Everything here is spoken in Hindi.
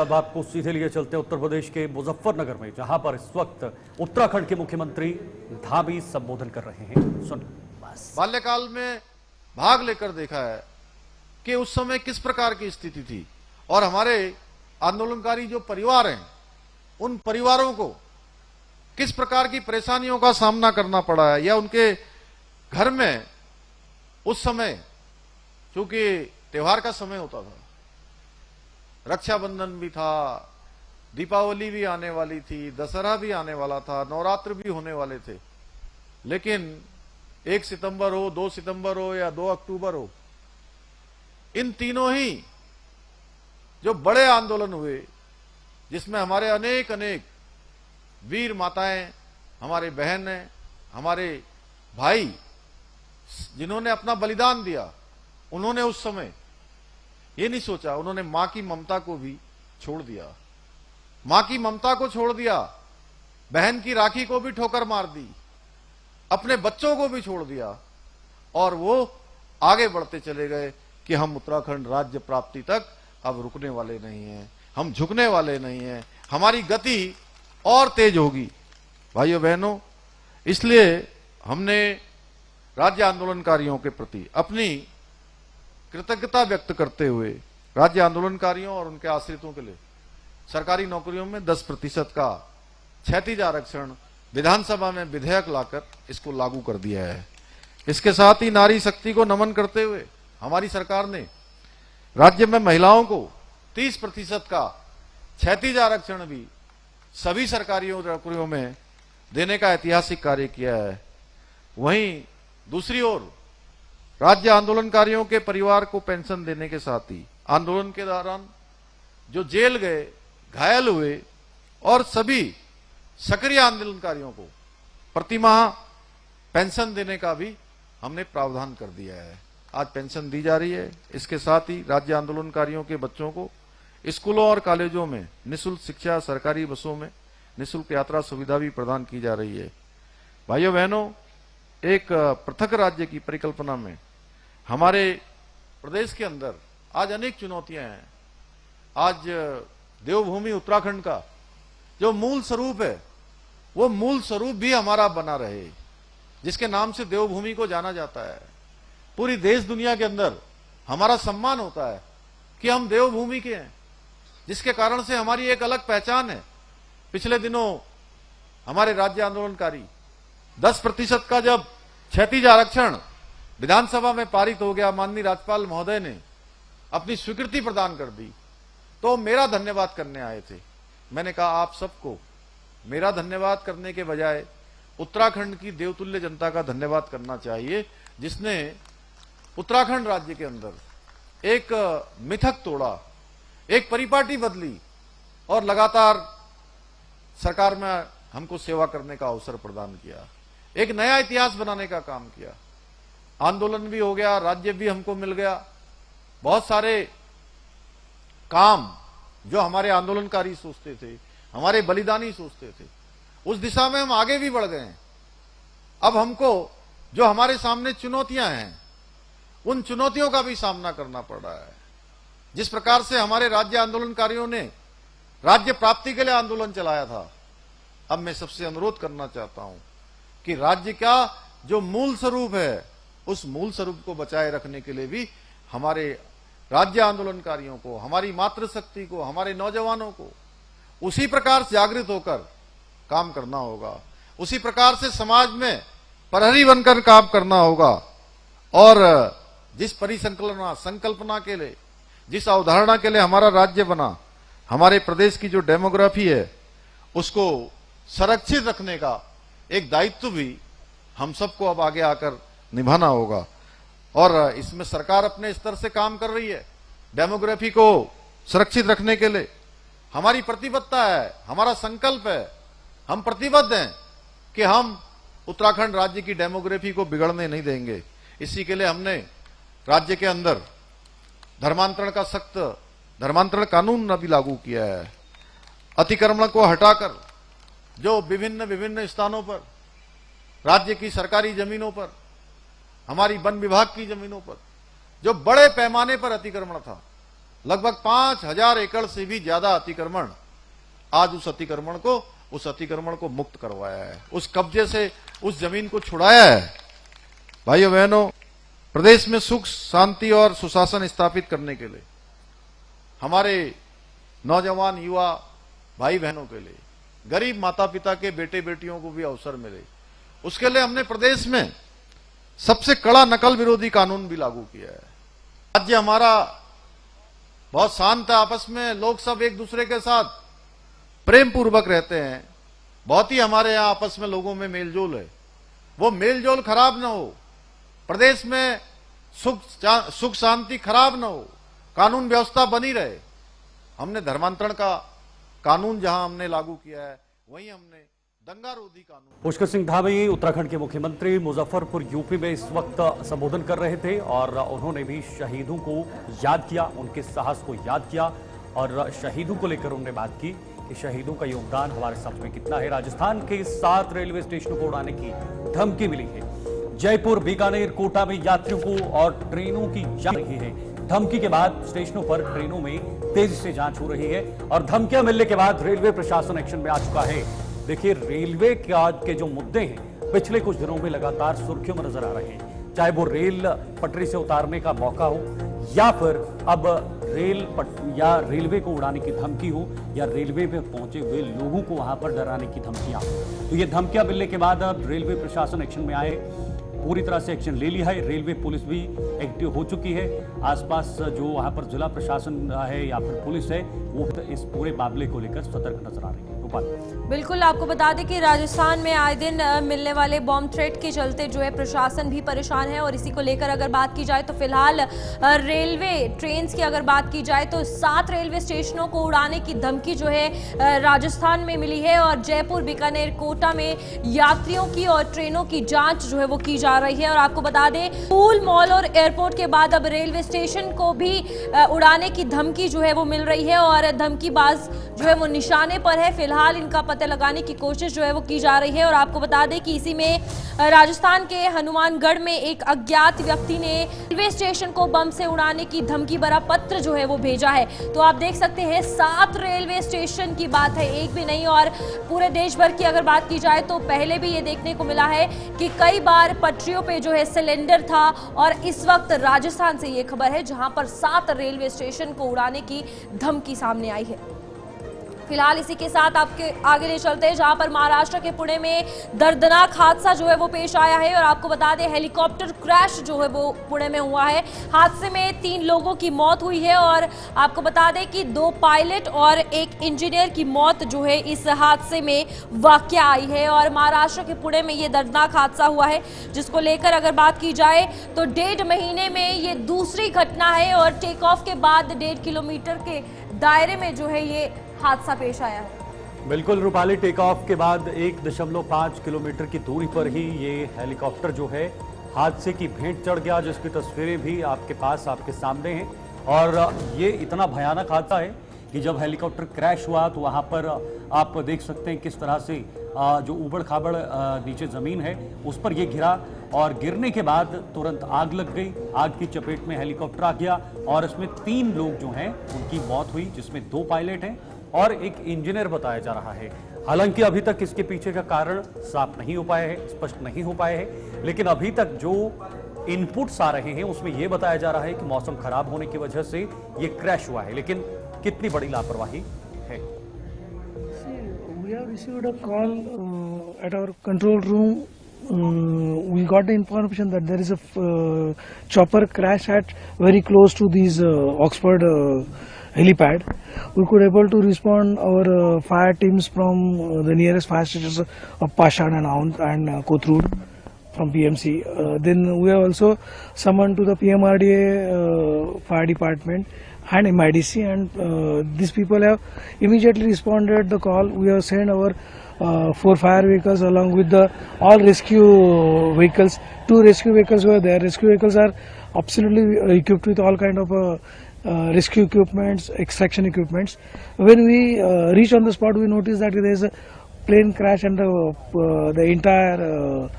अब आपको सीधे लिए चलते हैं उत्तर प्रदेश के मुजफ्फरनगर में, जहां पर इस वक्त उत्तराखंड के मुख्यमंत्री धामी संबोधन कर रहे हैं। सुन, बाल्यकाल में भाग लेकर देखा है कि उस समय किस प्रकार की स्थिति थी और हमारे आंदोलनकारी जो परिवार हैं उन परिवारों को किस प्रकार की परेशानियों का सामना करना पड़ा है, या उनके घर में उस समय, चूंकि त्योहार का समय होता था, रक्षाबंधन भी था, दीपावली भी आने वाली थी, दशहरा भी आने वाला था, नवरात्र भी होने वाले थे, लेकिन 1 सितंबर हो, 2 सितंबर हो या 2 अक्टूबर हो, इन तीनों ही जो बड़े आंदोलन हुए जिसमें हमारे अनेक वीर माताएं, हमारे बहनें, हमारे भाई जिन्होंने अपना बलिदान दिया, उन्होंने उस समय ये नहीं सोचा, उन्होंने मां की ममता को भी छोड़ दिया, मां की ममता को छोड़ दिया, बहन की राखी को भी ठोकर मार दी, अपने बच्चों को भी छोड़ दिया, और वो आगे बढ़ते चले गए कि हम उत्तराखंड राज्य प्राप्ति तक अब रुकने वाले नहीं हैं, हम झुकने वाले नहीं हैं, हमारी गति और तेज होगी। भाइयों बहनों, इसलिए हमने राज्य आंदोलनकारियों के प्रति अपनी कृतज्ञता व्यक्त करते हुए राज्य आंदोलनकारियों और उनके आश्रितों के लिए सरकारी नौकरियों में 10% का क्षैतिज आरक्षण विधानसभा में विधेयक लाकर इसको लागू कर दिया है। इसके साथ ही नारी शक्ति को नमन करते हुए हमारी सरकार ने राज्य में महिलाओं को 30% का क्षैतिज आरक्षण भी सभी सरकारी नौकरियों में देने का ऐतिहासिक कार्य किया है। वहीं दूसरी ओर राज्य आंदोलनकारियों के परिवार को पेंशन देने के साथ ही आंदोलन के दौरान जो जेल गए, घायल हुए और सभी सक्रिय आंदोलनकारियों को प्रतिमाह पेंशन देने का भी हमने प्रावधान कर दिया है। आज पेंशन दी जा रही है। इसके साथ ही राज्य आंदोलनकारियों के बच्चों को स्कूलों और कॉलेजों में निःशुल्क शिक्षा, सरकारी बसों में निःशुल्क यात्रा सुविधा भी प्रदान की जा रही है। भाइयों बहनों, एक पृथक राज्य की परिकल्पना में हमारे प्रदेश के अंदर आज अनेक चुनौतियां हैं। आज देवभूमि उत्तराखंड का जो मूल स्वरूप है, वो मूल स्वरूप भी हमारा बना रहे, जिसके नाम से देवभूमि को जाना जाता है। पूरी देश दुनिया के अंदर हमारा सम्मान होता है कि हम देवभूमि के हैं, जिसके कारण से हमारी एक अलग पहचान है। पिछले दिनों हमारे राज्य आंदोलनकारी 10% का जब क्षैतिज आरक्षण विधानसभा में पारित हो गया, माननीय राज्यपाल महोदय ने अपनी स्वीकृति प्रदान कर दी, तो मेरा धन्यवाद करने आए थे। मैंने कहा आप सबको मेरा धन्यवाद करने के बजाय उत्तराखंड की देवतुल्य जनता का धन्यवाद करना चाहिए, जिसने उत्तराखंड राज्य के अंदर एक मिथक तोड़ा, एक परिपाटी बदली और लगातार सरकार में हमको सेवा करने का अवसर प्रदान किया, एक नया इतिहास बनाने का काम किया। आंदोलन भी हो गया, राज्य भी हमको मिल गया। बहुत सारे काम जो हमारे आंदोलनकारी सोचते थे, हमारे बलिदानी सोचते थे, उस दिशा में हम आगे भी बढ़ गए हैं। अब हमको जो हमारे सामने चुनौतियां हैं, उन चुनौतियों का भी सामना करना पड़ रहा है। जिस प्रकार से हमारे राज्य आंदोलनकारियों ने राज्य प्राप्ति के लिए आंदोलन चलाया था, अब मैं सबसे अनुरोध करना चाहता हूं कि राज्य का जो मूल स्वरूप है, उस मूल स्वरूप को बचाए रखने के लिए भी हमारे राज्य आंदोलनकारियों को, हमारी मातृशक्ति को, हमारे नौजवानों को उसी प्रकार से जागृत होकर काम करना होगा, उसी प्रकार से समाज में प्रहरी बनकर काम करना होगा। और जिस संकल्पना के लिए, जिस अवधारणा के लिए हमारा राज्य बना, हमारे प्रदेश की जो डेमोग्राफी है, उसको संरक्षित रखने का एक दायित्व भी हम सबको अब आगे आकर निभाना होगा। और इसमें सरकार अपने स्तर से काम कर रही है। डेमोग्राफी को सुरक्षित रखने के लिए हमारी प्रतिबद्धता है, हमारा संकल्प है, हम प्रतिबद्ध हैं कि हम उत्तराखंड राज्य की डेमोग्राफी को बिगड़ने नहीं देंगे। इसी के लिए हमने राज्य के अंदर धर्मांतरण का सख्त धर्मांतरण कानून अभी लागू किया है। अतिक्रमण को हटाकर जो विभिन्न स्थानों पर, राज्य की सरकारी जमीनों पर, हमारी वन विभाग की जमीनों पर जो बड़े पैमाने पर अतिक्रमण था, लगभग 5,000 एकड़ से भी ज्यादा अतिक्रमण, आज उस अतिक्रमण को मुक्त करवाया है, उस कब्जे से उस जमीन को छुड़ाया है। भाइयों बहनों, प्रदेश में सुख शांति और सुशासन स्थापित करने के लिए, हमारे नौजवान युवा भाई बहनों के लिए, गरीब माता पिता के बेटे बेटियों को भी अवसर मिले, उसके लिए हमने प्रदेश में सबसे कड़ा नकल विरोधी कानून भी लागू किया है। राज्य हमारा बहुत शांत है, आपस में लोग सब एक दूसरे के साथ प्रेम पूर्वक रहते हैं। बहुत ही हमारे यहां आपस में लोगों में मेलजोल है, वो मेलजोल खराब ना हो, प्रदेश में सुख शांति खराब ना हो, कानून व्यवस्था बनी रहे। हमने धर्मांतरण का कानून जहां हमने लागू किया है, वहीं हमने दंगा रोधी कानून। पुष्कर सिंह धामी उत्तराखंड के मुख्यमंत्री मुजफ्फरपुर यूपी में इस वक्त संबोधन कर रहे थे और उन्होंने भी शहीदों को याद किया, उनके साहस को याद किया और शहीदों को लेकर उन्होंने बात की कि शहीदों का योगदान हमारे साथ में कितना है। राजस्थान के 7 रेलवे स्टेशनों को उड़ाने की धमकी मिली है। जयपुर, बीकानेर, कोटा में यात्रियों को और ट्रेनों की जांच रही है। धमकी के बाद स्टेशनों पर ट्रेनों में तेजी से जांच हो रही है और धमकियां मिलने के बाद रेलवे प्रशासन एक्शन में आ चुका है। देखिए, रेलवे के जो मुद्दे हैं पिछले कुछ दिनों में लगातार सुर्खियों में नजर आ रहे हैं, चाहे वो रेल पटरी से उतारने का मौका हो या फिर अब रेलवे को उड़ाने की धमकी हो या रेलवे में पहुंचे हुए लोगों को वहां पर डराने की धमकियां। तो ये धमकियां मिलने के बाद अब रेलवे प्रशासन एक्शन में आए, पूरी तरह से एक्शन ले लिया है। रेलवे पुलिस भी एक्टिव हो चुकी है। आसपास जो वहां पर जिला प्रशासन है या फिर पुलिस है, वो इस पूरे मामले को लेकर सतर्क नजर आ रही है। बिल्कुल, आपको बता दें कि राजस्थान में आए दिन मिलने वाले बॉम्ब थ्रेट के चलते जो है प्रशासन भी परेशान है और इसी को लेकर अगर बात की जाए तो फिलहाल रेलवे ट्रेन की अगर बात की जाए तो 7 रेलवे स्टेशनों को उड़ाने की धमकी जो है राजस्थान में मिली है और जयपुर, बीकानेर, कोटा में यात्रियों की और ट्रेनों की जांच जो है वो की जा रही है। और आपको बता दें, स्कूल, मॉल और एयरपोर्ट के बाद अब रेलवे स्टेशन को भी उड़ाने की धमकी जो है वो मिल रही है और धमकीबाज जो है वो निशाने पर है। फिलहाल इनका पता लगाने की कोशिश जो है वो की जा रही है और आपको बता दें कि इसी में राजस्थान के हनुमानगढ़ में एक अज्ञात व्यक्ति ने रेलवे स्टेशन को बम से उड़ाने की धमकी भरा पत्र जो है वो भेजा है। तो आप देख सकते हैं 7 रेलवे स्टेशन की बात है, एक भी नहीं। और पूरे देश भर की अगर बात की जाए तो पहले भी ये देखने को मिला है कि कई बार पटरियों पे जो है सिलेंडर था और इस वक्त राजस्थान से ये खबर है जहां पर 7 रेलवे स्टेशन को उड़ाने की धमकी सामने आई है। फिलहाल इसी के साथ आपके आगे ले चलते हैं जहां पर महाराष्ट्र के पुणे में दर्दनाक हादसा जो है वो पेश आया है और आपको बता दें हेलीकॉप्टर क्रैश जो है वो पुणे में हुआ है। हादसे में 3 लोगों की मौत हुई है और आपको बता दें कि 2 पायलट और 1 इंजीनियर की मौत जो है इस हादसे में वाकया आई है। और महाराष्ट्र के पुणे में ये दर्दनाक हादसा हुआ है जिसको लेकर अगर बात की जाए तो 1.5 महीने में ये दूसरी घटना है और टेक ऑफ के बाद 1.5 किलोमीटर के दायरे में जो है ये हादसा पेश आया है। बिल्कुल रूपाली, टेक ऑफ के बाद 1.5 किलोमीटर की दूरी पर ही ये हेलीकॉप्टर जो है हादसे की भेंट चढ़ गया, जिसकी तस्वीरें भी आपके पास आपके सामने हैं। और ये इतना भयानक हादसा है कि जब हेलीकॉप्टर क्रैश हुआ तो वहां पर आप देख सकते हैं किस तरह से जो उबड़ खाबड़ नीचे जमीन है उस पर ये गिरा और गिरने के बाद तुरंत आग लग गई। आग की चपेट में हेलीकॉप्टर आ गया और इसमें 3 लोग जो हैं उनकी मौत हुई, जिसमें 2 पायलट हैं और 1 इंजीनियर बताया जा रहा है। हालांकि अभी तक इसके पीछे का कारण साफ नहीं हो पाया है, स्पष्ट नहीं हो पाए हैं, लेकिन अभी तक जो इनपुट्स आ रहे हैं उसमें यह बताया जा रहा है कि मौसम खराब होने की वजह से ये क्रैश हुआ है। लेकिन कितनी बड़ी लापरवाही है? We have received a call at our control room. We got the information that there is a chopper crash at very close to these Oxford helipad. We could able to respond our fire teams from the nearest fire stations of Pashan and Aund and Kothur from PMC. Then we have also summoned to the PMRDA fire department and MIDC, and these people have immediately responded the call. We have sent our 4 fire vehicles along with the all rescue vehicles. 2 rescue vehicles were there. Rescue vehicles are absolutely equipped with all kind of rescue equipments, extraction equipments. When we reach on the spot, we notice that there is a plane crash and the entire